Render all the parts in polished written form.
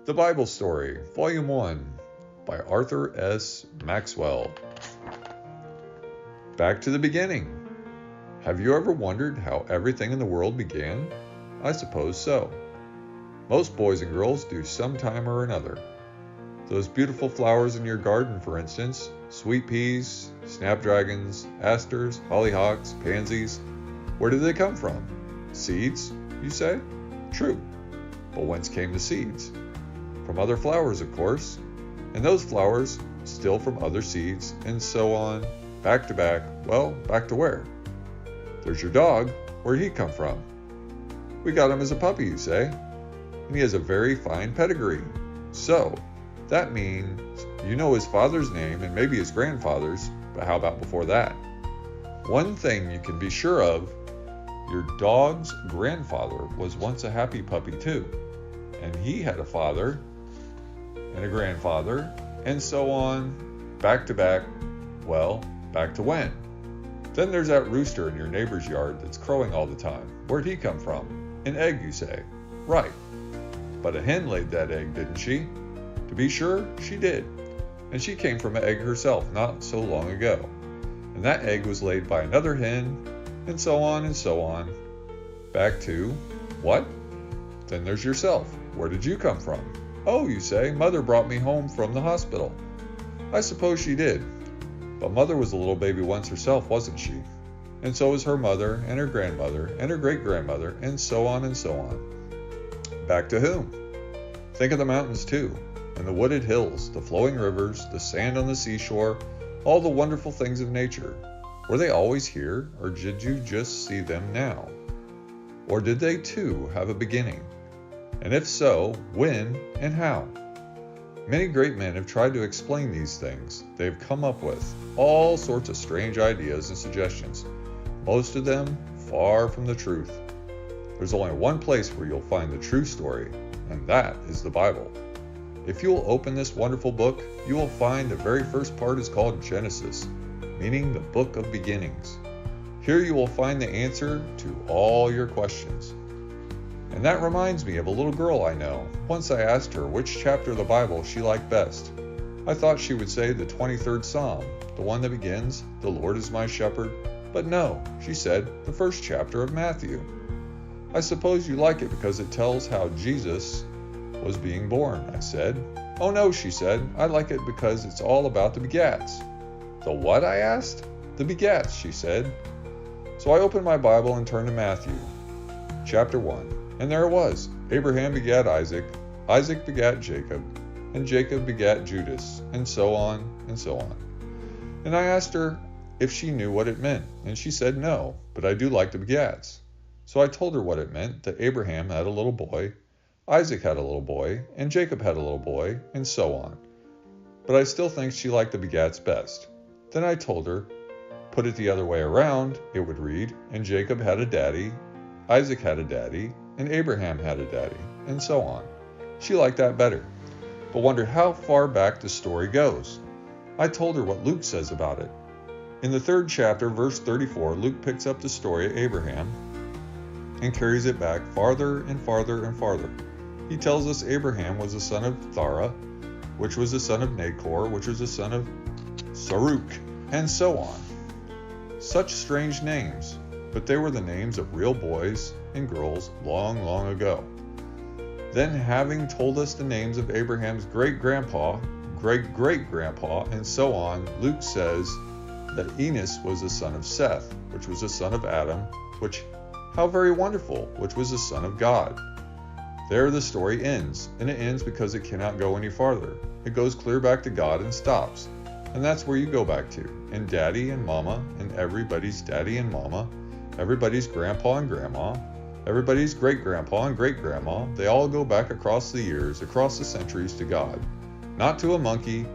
The Bible Story, Volume 1, by Arthur S. Maxwell. Back to the beginning. Have you ever wondered how everything in the world began? I suppose so. Most boys and girls do sometime or another. Those beautiful flowers in your garden, for instance, sweet peas, snapdragons, asters, hollyhocks, pansies, where did they come from? Seeds, you say? True. But whence came the seeds? From other flowers, of course. And those flowers still from other seeds, and so on, back to back. Well, back to where? There's your dog. Where'd he come from? We got him as a puppy, you say? And he has a very fine pedigree. So, that means you know his father's name and maybe his grandfather's, but how about before that? One thing you can be sure of, your dog's grandfather was once a happy puppy too. And he had a father and a grandfather, and so on, back to back. Well, back to when? Then there's that rooster in your neighbor's yard that's crowing all the time. Where'd he come from? An egg, you say. Right. But a hen laid that egg, didn't she? To be sure, she did. And she came from an egg herself not so long ago. And that egg was laid by another hen, and so on and so on. Back to, what? Then there's yourself. Where did you come from? Oh, you say, Mother brought me home from the hospital. I suppose she did. But Mother was a little baby once herself, wasn't she? And so was her mother, and her grandmother, and her great-grandmother, and so on and so on. Back to whom? Think of the mountains too, and the wooded hills, the flowing rivers, the sand on the seashore, all the wonderful things of nature. Were they always here, or did you just see them now? Or did they too have a beginning? And if so, when and how? Many great men have tried to explain these things. They've come up with all sorts of strange ideas and suggestions, most of them far from the truth. There's only one place where you'll find the true story, and that is the Bible. If you'll open this wonderful book, you will find the very first part is called Genesis, meaning the book of beginnings. Here you will find the answer to all your questions. And that reminds me of a little girl I know. Once I asked her which chapter of the Bible she liked best. I thought she would say the 23rd Psalm, the one that begins, "The Lord is my shepherd." But no, she said, the first chapter of Matthew. I suppose you like it because it tells how Jesus was being born, I said. Oh no, she said, I like it because it's all about the begats. The what, I asked? The begats, she said. So I opened my Bible and turned to Matthew, chapter 1. And there it was. Abraham begat Isaac, Isaac begat Jacob, and Jacob begat Judas, and so on and so on. And I asked her if she knew what it meant, and she said no, but I do like the begats. So I told her what it meant, that Abraham had a little boy, Isaac had a little boy, and Jacob had a little boy, and so on. But I still think she liked the begats best. Then I told her, put it the other way around, it would read, and Jacob had a daddy, Isaac had a daddy, and Abraham had a daddy, and so on. She liked that better, but wondered how far back the story goes. I told her what Luke says about it. In the 3rd chapter, verse 34, Luke picks up the story of Abraham and carries it back farther and farther and farther. He tells us Abraham was the son of Thara, which was the son of Nachor, which was the son of Saruk, and so on. Such strange names, but they were the names of real boys and girls long, long ago. Then, having told us the names of Abraham's great-grandpa, great-great-grandpa, and so on, Luke says that Enos was the son of Seth, which was the son of Adam, which, how very wonderful, which was the son of God. There the story ends, and it ends because it cannot go any farther. It goes clear back to God and stops. And that's where you go back to. And daddy and mama, and everybody's daddy and mama, everybody's grandpa and grandma, everybody's great-grandpa and great-grandma, they all go back across the years, across the centuries to God. Not to a monkey,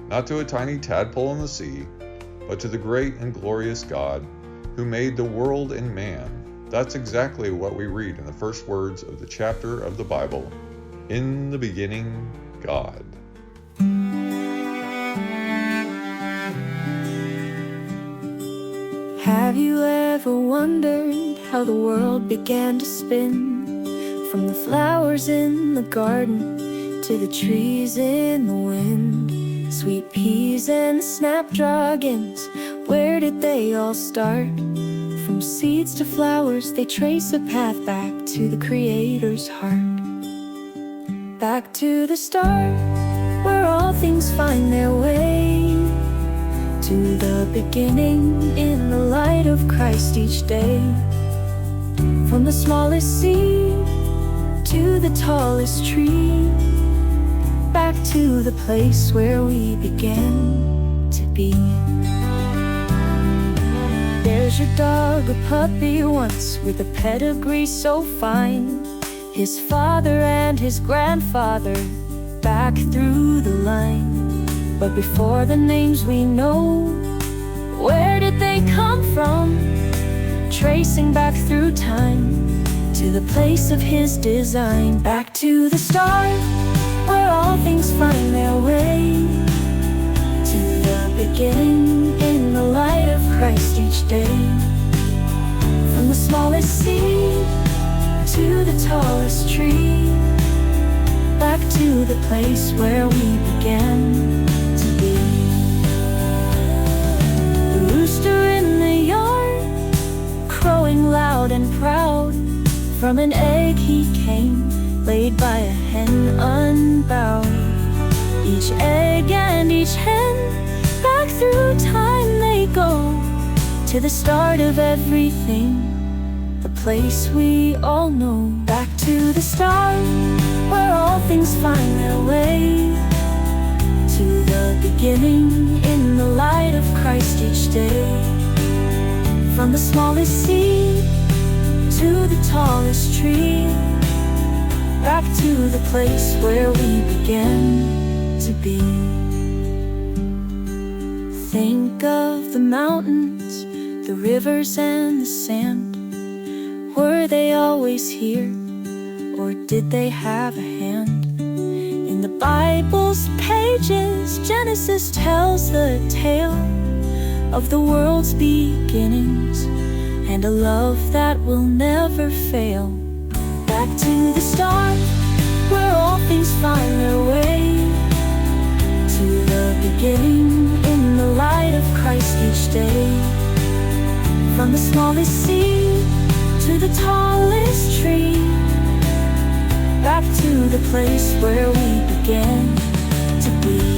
not to a tiny tadpole in the sea, but to the great and glorious God who made the world and man. That's exactly what we read in the first words of the chapter of the Bible. In the beginning, God. Have you ever wondered how the world began to spin? From the flowers in the garden to the trees in the wind, sweet peas and snapdragons, where did they all start? From seeds to flowers, they trace a path back to the Creator's heart. Back to the start, where all things find their way, to the beginning in the light of Christ each day. From the smallest seed to the tallest tree, back to the place where we began to be. There's your dog, a puppy once, with a pedigree so fine. His father and his grandfather, back through the line. But before the names we know, where did they come from? Tracing back through time, to the place of his design. Back to the start, where all things find their way, to the beginning in the light of Christ each day. From the smallest seed to the tallest tree, back to the place where we began to be. The rooster in the yard, crowing loud and proud, from an egg he came, laid by a hen unbowed. Each egg and each hen, back through time they go, to the start of everything, the place we all know. Back to the start, where all things find their way, to the beginning in the light of Christ each day. From the smallest seed to the tallest tree, back to the place where we began to be. Think of the mountains, the rivers and the sand. Were they always here, or did they have a hand? In the Bible's pages, Genesis tells the tale of the world's beginnings, and a love that will never fail. Back to the start, where all things find their way, to the beginning in the light of Christ each day. From the smallest seed to the tallest tree, back to the place where we began to be.